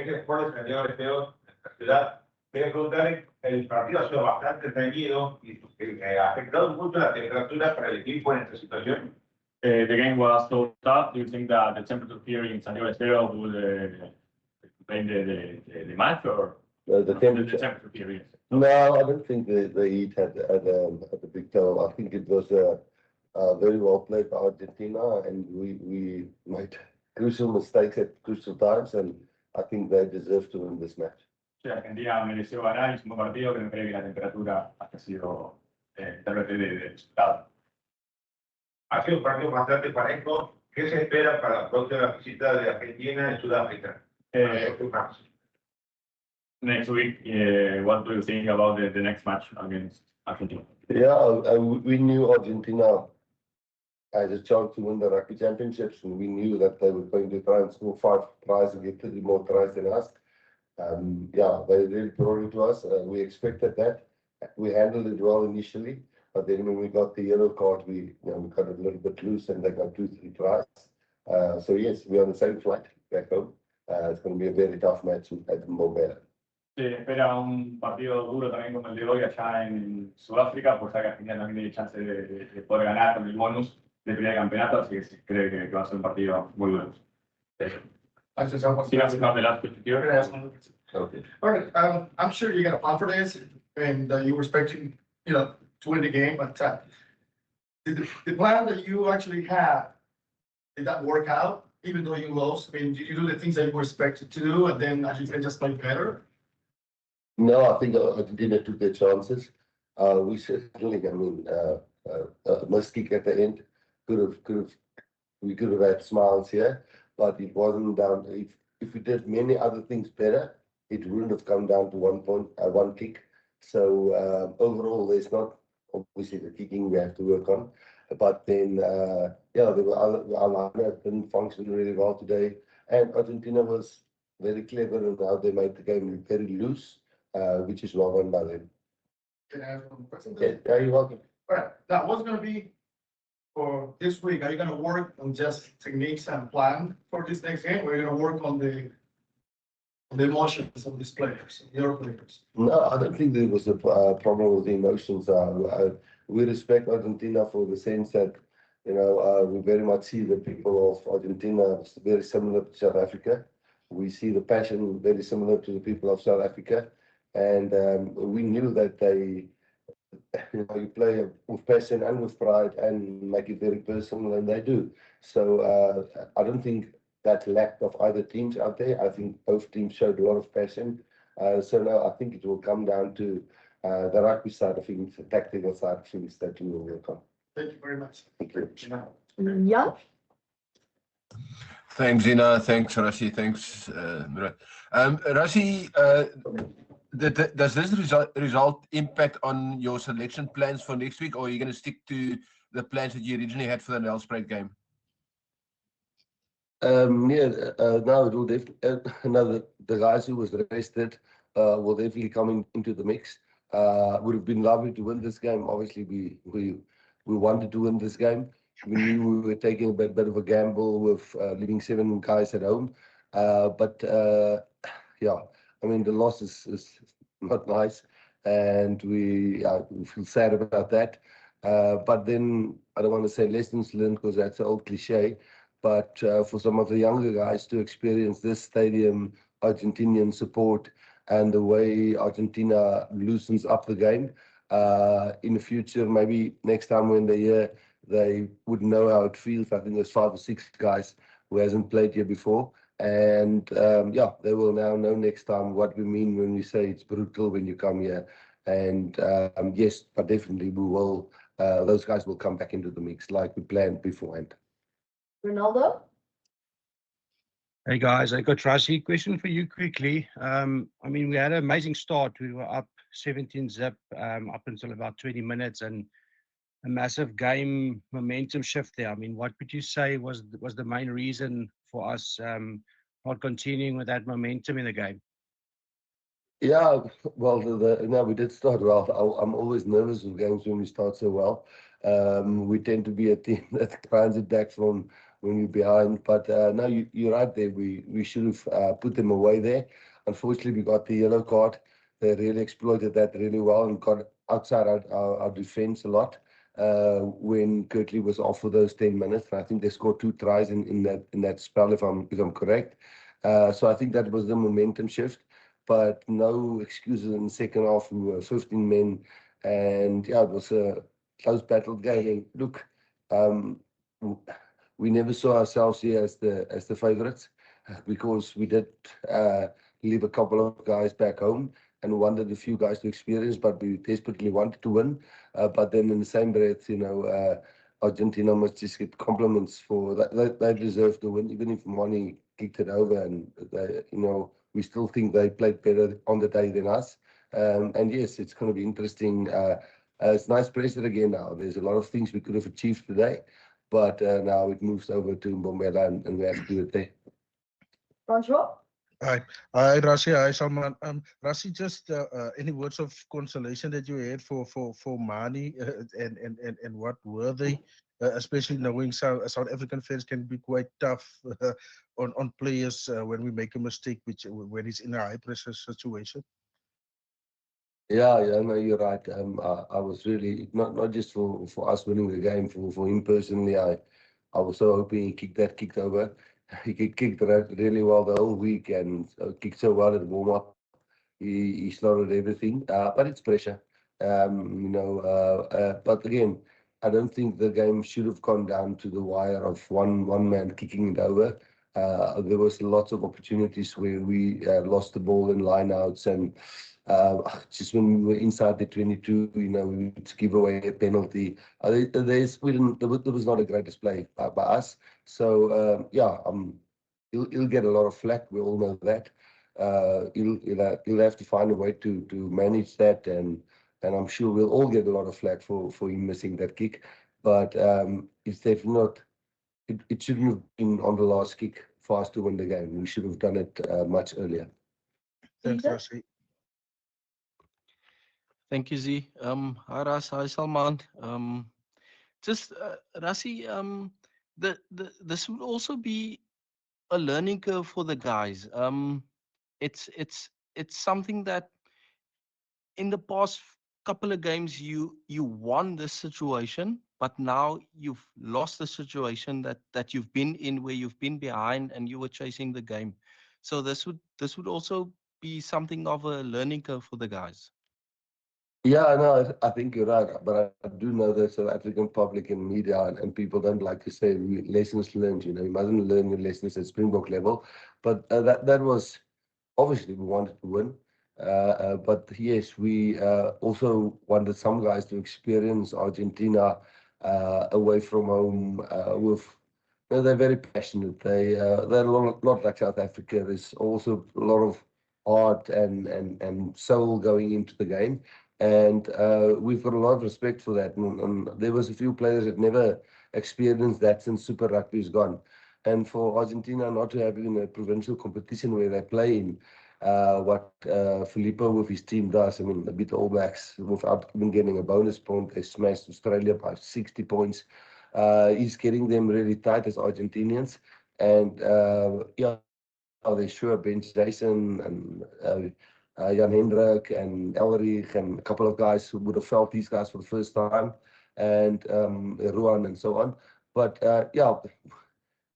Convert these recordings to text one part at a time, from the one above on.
que por el señor Esteo, la ciudad, voy a preguntar, el partido ha sido bastante reñido y ha afectado mucho la temperatura para el equipo en esta situación. The game was so tough. Do you think that the temperature here in San Diego will explain the match or the temperature? The temperature here, yes. No, I don't think the heat had a big toll. I think it was very well played by Argentina, and we made crucial mistakes at crucial times, and I think they deserve to win this match. Sí, Argentina mereció ganar, es un partido que no creo que la temperatura haya sido intérprete del resultado. Ha sido un partido bastante parejo. ¿Qué se espera para la próxima visita de Argentina en Sudáfrica? Next week, what do you think about the next match against Argentina? Yeah, we knew Argentina had a chance to win the Rugby Championships, and we knew that they were going to try and score 5 tries and get 30 more tries than us. Yeah, they really brought it to us. We expected that. We handled it well initially, but then when we got the yellow card, we got a little bit loose, and they got 2-3 tries. So yes, we're on the same flight back home. It's going to be a very tough match at Mombela. Se espera un partido duro también como el de hoy allá en Sudáfrica, pues ya que Argentina también tiene chance de poder ganar con el bonus del primer campeonato, así que se cree que va a ser un partido muy duro. That's just almost. Sí, that's not the last question here. Okay. All right, I'm sure you got a plan for this, and you were expecting, to win the game, but the plan that you actually had, did that work out, even though you lost? I mean, did you do the things that you were expected to do, and then as you can just play better? No, I think Argentina took their chances. We certainly, a missed kick at the end we could have had smiles here, but it wasn't down. If we did many other things better, it wouldn't have come down to 1 point, 1 kick. So overall, there's not obviously the kicking we have to work on, but then there were our lineup didn't function really well today, and Argentina was very clever in how they made the game very loose, which is well done by them. Can I ask one question? Yeah, you're welcome. All right, now what's going to be for this week? Are you going to work on just techniques and plan for this next game, or are you going to work on the emotions of these players, your players? No, I don't think there was a problem with the emotions. We respect Argentina for the sense that, we very much see the people of Argentina as very similar to South Africa. We see the passion very similar to the people of South Africa. And we knew that you play with passion and with pride and make it very personal, and they do. So I don't think that lack of either teams out there. I think both teams showed a lot of passion. So now I think it will come down to the rugby side of things, the tactical side of things that we will work on. Thank you very much. Thank you. Yeah. Thanks, Zina. Thanks, Rassie. Thanks, Moerat. Rassie, does this result impact on your selection plans for next week, or are you going to stick to the plans that you originally had for the Nelspruit game? No, it will definitely. The guys who was rested will definitely come into the mix. Would have been lovely to win this game. Obviously, we wanted to win this game. We knew we were taking a bit of a gamble with leaving 7 guys at home. But the loss is not nice, and we feel sad about that. But then I don't want to say lessons learned, because that's an old cliche. But for some of the younger guys to experience this stadium, Argentinian support, and the way Argentina loosens up the game in the future, maybe next time when they're here, they would know how it feels. I think there's 5 or 6 guys who hasn't played here before. And they will now know next time what we mean when we say it's brutal when you come here. And yes, but definitely we will. Those guys will come back into the mix like we planned beforehand. Ronaldo? Hey guys, I got Rassie question for you quickly. We had an amazing start. We were up 17-zip up until about 20 minutes, and a massive game momentum shift there. What would you say was the main reason for us not continuing with that momentum in the game? Yeah, well, we did start well. I'm always nervous with games when we start so well. We tend to be a team that grinds it back from when we're behind. But no, you're right there. We should have put them away there. Unfortunately, we got the yellow card. They really exploited that really well and got outside our defense a lot when Kirtley was off for those 10 minutes. And I think they scored 2 tries in that spell, if I'm correct. So I think that was the momentum shift. But no excuses in the second half. We were 15 men, and yeah, it was a close battle game. And look, we never saw ourselves here as the favourites because we did leave a couple of guys back home and wanted a few guys to experience, but we desperately wanted to win. But then in the same breath, Argentina must just get compliments for that. They deserve to win, even if Mani kicked it over, and we still think they played better on the day than us. And yes, it's going to be interesting. It's nice pressure again now. There's a lot of things we could have achieved today, but now it moves over to Mbombela and we have to do it there. Francois? Hi, Rassie. Hi, Salmaan. Rassie, just any words of consolation that you had for Mani and what were they? Especially knowing South African fans can be quite tough on players when we make a mistake, when it's in a high pressure situation. Yeah, no, you're right. I was really not just for us winning the game, for him personally. I was so hoping he kicked over. He kicked really well the whole week and kicked so well at warm up. He slaughtered everything, but it's pressure. But again, I don't think the game should have gone down to the wire of one man kicking it over. There was lots of opportunities where we lost the ball in lineouts, and just when we were inside the 22, we would give away a penalty. There was not a great display by us. So he'll get a lot of flack. We all know that. He'll have to find a way to manage that, and I'm sure we'll all get a lot of flack for him missing that kick. But it's definitely not. It shouldn't have been on the last kick for us to win the game. We should have done it much earlier. Thanks, Peter? Rassie. Thank you, Z. Hi, Ras. Hi, Salmaan. Rassie, this would also be a learning curve for the guys. It's something that in the past couple of games you won this situation, but now you've lost the situation that you've been in, where you've been behind and you were chasing the game. So this would also be something of a learning curve for the guys. Yeah, no, I think you're right, but I do know the South African public and media and people don't like to say lessons learned. You mustn't learn your lessons at Springbok level, but that was obviously we wanted to win. But yes, we also wanted some guys to experience Argentina away from home. They're very passionate. They're a lot like South Africa. There's also a lot of heart and soul going into the game. And we've got a lot of respect for that. And there was a few players that never experienced that since Super Rugby is gone. And for Argentina not to have even a provincial competition where they play in what Filippo with his team does, I mean, they beat the All Blacks without even getting a bonus point. They smashed Australia by 60 points. He's getting them really tight as Argentinians. And they sure bench Jason and Jan Hendrik and Elrich and a couple of guys who would have felt these guys for the first time, and Ruan and so on. But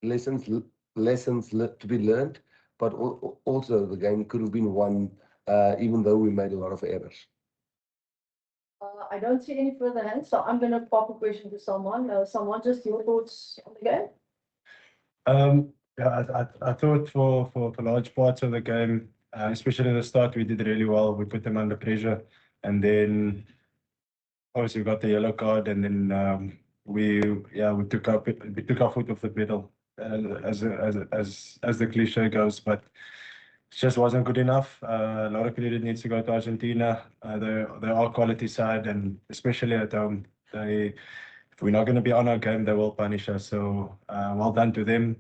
lessons to be learned, but also the game could have been won even though we made a lot of errors. I don't see any further hands, so I'm going to pop a question to Salmaan. Salmaan, just your thoughts on the game? I thought for large parts of the game, especially in the start, we did really well. We put them under pressure, and then obviously we got the yellow card, and then we took our foot off the pedal, as the cliche goes, but it just wasn't good enough. A lot of credit needs to go to Argentina. They are quality side, and especially at home, if we're not going to be on our game, they will punish us. So well done to them.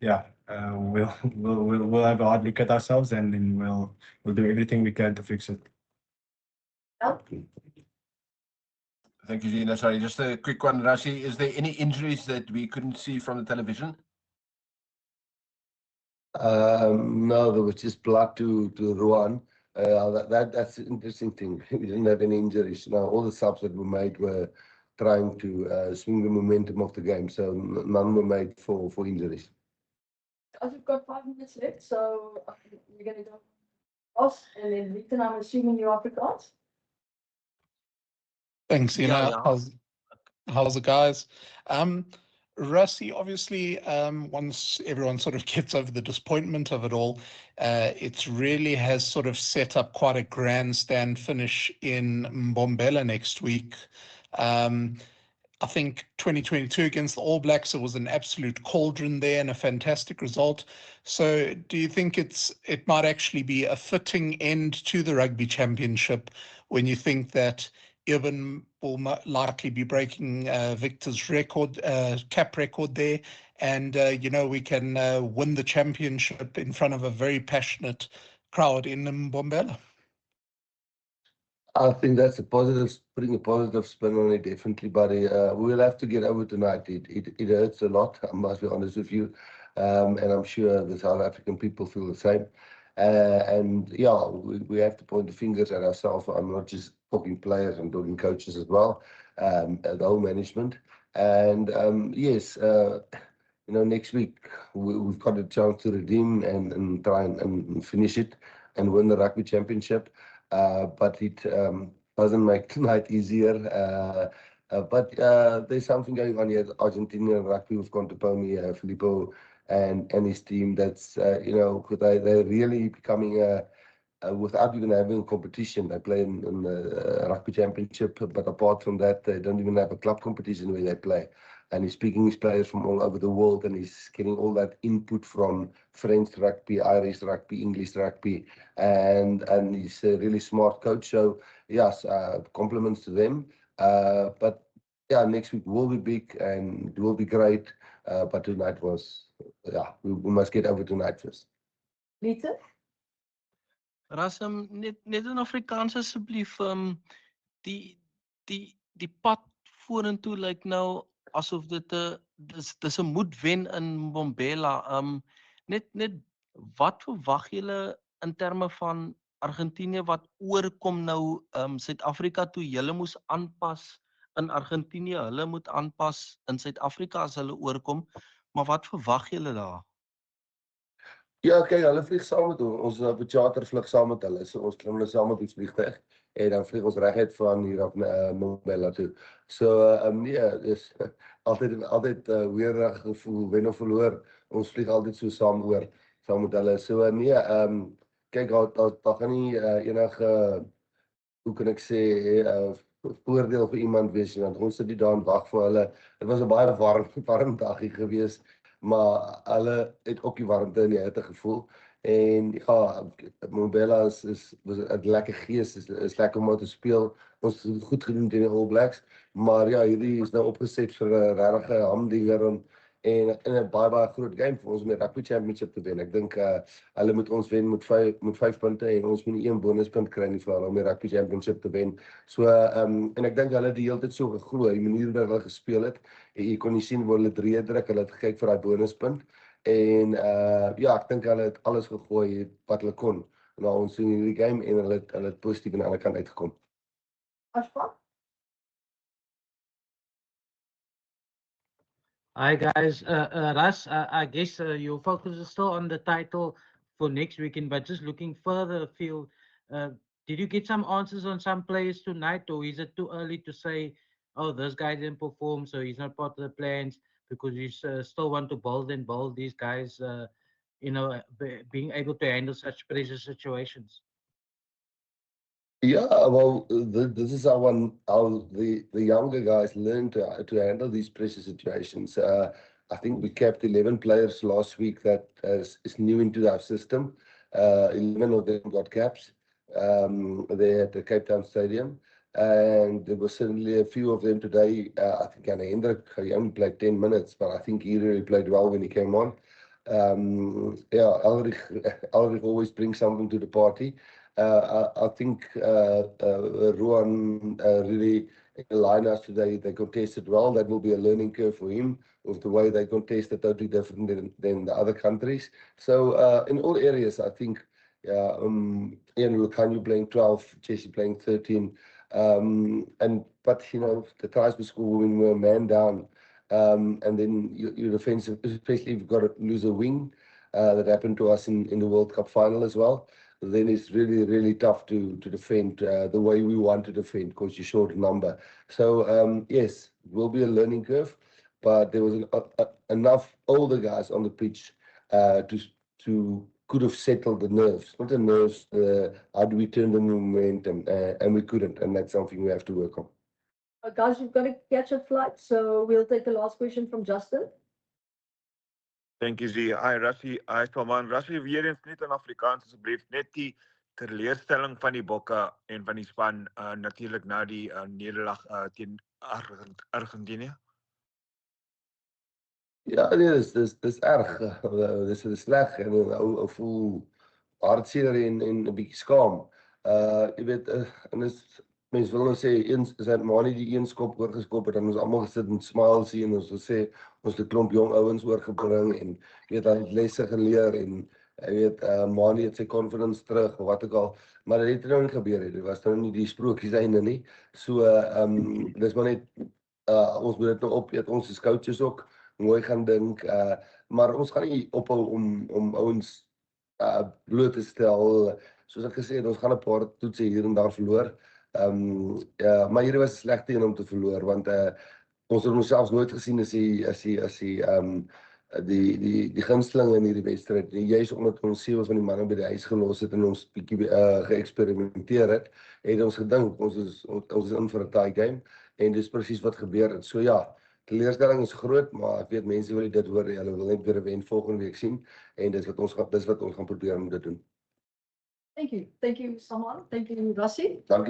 We'll have a hard look at ourselves, and then we'll do everything we can to fix it. Thank you, Gina. Sorry, just a quick one, Rassie. Is there any injuries that we couldn't see from the television? No, there was just blood to Ruan. That's the interesting thing. We didn't have any injuries. Now, all the subs that were made were trying to swing the momentum of the game, so none were made for injuries. Guys, we've got 5 minutes left, so we're going to go Ross and then Ethan, I'm assuming you're Afrikaans. Thanks, Ina. Yeah. How's it, guys? Rassie, obviously, once everyone sort of gets over the disappointment of it all, it really has sort of set up quite a grandstand finish in Mbombela next week. I think 2022 against the All Blacks, it was an absolute cauldron there and a fantastic result. So do you think it might actually be a fitting end to the Rugby Championship when you think that Irvin will likely be breaking Victor's record, cap record there, and we can win the championship in front of a very passionate crowd in Mbombela? I think that's putting a positive spin on it, definitely, buddy. We'll have to get over tonight. It hurts a lot, I must be honest with you. And I'm sure the South African people feel the same. And yeah, we have to point the fingers at ourselves. I'm not just talking players, I'm talking coaches as well, the whole management. And yes, next week we've got a chance to redeem and try and finish it and win the Rugby Championship. But it doesn't make tonight easier. But there's something going on here. Argentina rugby, we've gone to Pomi, Filippo and his team. That's, they're really becoming without even having a competition. They play in the Rugby Championship, but apart from that, they don't even have a club competition where they play. And he's speaking his players from all over the world, and he's getting all that input from French rugby, Irish rugby, English rugby, and he's a really smart coach. So yes, compliments to them. But yeah, next week will be big and it will be great. But tonight was, we must get over tonight first. Lisa? Rasam, net in Afrikaans asseblief, die pad vorentoe lyk nou asof dis 'n moedwen in Mbombela. Net wat verwag julle in terme van Argentinië wat oorkom nou Suid-Afrika toe julle moes aanpas in Argentinië, hulle moet aanpas in Suid-Afrika as hulle oorkom, maar wat verwag julle daar? Ja, kyk, hulle vlieg saam met ons op 'n chartervlug saam met hulle. So ons klim hulle saam met die vliegtuig en dan vlieg ons reguit van hier af na Mbombela toe. So dis altyd weerlig gevoel, wen of verloor. Ons vlieg altyd so saam met hulle. So kyk, daar gaan nie enige, hoe kan ek sê, voordeel vir iemand wees, want ons sit nie daar en wag vir hulle. Dit was 'n baie warm dagie geweest, maar hulle het ook die warmte en die hitte gevoel. En ja, Mbombela was 'n lekker gees, is lekker om te speel. Ons het goed gedoen teen die All Blacks, maar ja, hierdie is nou opgeset vir 'n regte hamdinger en 'n baie groot game vir ons om die Rugby Championship te wen. Ek dink hulle moet ons wen met 5 punte en ons moet 1 bonuspunt kry nie vir hulle om die Rugby Championship te wen. So en ek dink hulle het die hele tyd so geglo, die manier wat hulle gespeel het. Jy kon nie sien waar hulle drie druk, hulle het gekyk vir daai bonuspunt. En ek dink hulle het alles gegooi wat hulle kon na ons in hierdie game en hulle het positief aan die ander kant uitgekom. Ashfaq? Hi guys, Ras, I guess your focus is still on the title for next weekend, but just looking further afield, did you get some answers on some players tonight, or is it too early to say, oh, this guy didn't perform, so he's not part of the plans, because you still want to build these guys, being able to handle such pressure situations? Yeah, well, this is how the younger guys learn to handle these pressure situations. I think we kept 11 players last week that is new into our system. 11 of them got caps there at the Cape Town Stadium. And there were certainly a few of them today. I think Anna Hendrik, he only played 10 minutes, but I think he really played well when he came on. Ulrich always brings something to the party. I think Ruan really in the lineups today, they contested well. That will be a learning curve for him with the way they contested, totally different than the other countries. So in all areas, I think Ian Lukanyu playing 12, Jesse playing 13. But the tries we score when we're man down, and then your defensive, especially if you've got to lose a wing, that happened to us in the World Cup final as well. Then it's really, really tough to defend the way we want to defend because you're short number. So yes, it will be a learning curve, but there was enough older guys on the pitch to could have settled the nerves. Not the nerves, how do we turn the momentum, and we couldn't, and that's something we have to work on. Guys, you've got to catch a flight, so we'll take the last question from Justin. Thank you, Zee. Hi, Rassie. Hi, Salmaan. Rassie, weer eens net in Afrikaans, asseblief. Net die teleurstelling van die Bokke en van die span, natuurlijk na die nederlaag teen Argentinië. Ja, nee, dis erg. Dis sleg en ou voel hartseer en 'n bietjie skaam. Jy weet, en mense wil nou sê eens is dit maar nie die een skop oorgeskop het, dan ons almal gesit en smile sien en ons wil sê ons het 'n klomp jong ouens oorgebring en jy weet hulle het lesse geleer en jy weet Mani het sy confidence terug of wat ook al, maar dit het nou nie gebeur het. Dit was nou nie die sprokies einde nie. So dis maar net ons moet dit nou opet, ons is coaches ook mooi gaan dink, maar ons gaan nie ophou om ouens bloot te stel. Soos ek gesê het, ons gaan 'n paar toetse hier en daar verloor. Maar hierdie was 'n slegte een om te verloor want ons het onsself nooit gesien as die gunsteling in hierdie wedstryd. Juist omdat ons 7 van die manne by die huis gelos het en ons bietjie geëksperimenteer het, het ons gedink ons is in vir 'n tie game en dis presies wat gebeur het. So ja, teleurstelling is groot, maar ek weet mense wil dit hoor, hulle wil net weer 'n wen volgende week sien en dis wat ons gaan probeer om dit doen. Thank you, Salmaan. Thank you, Rassie. Dankie.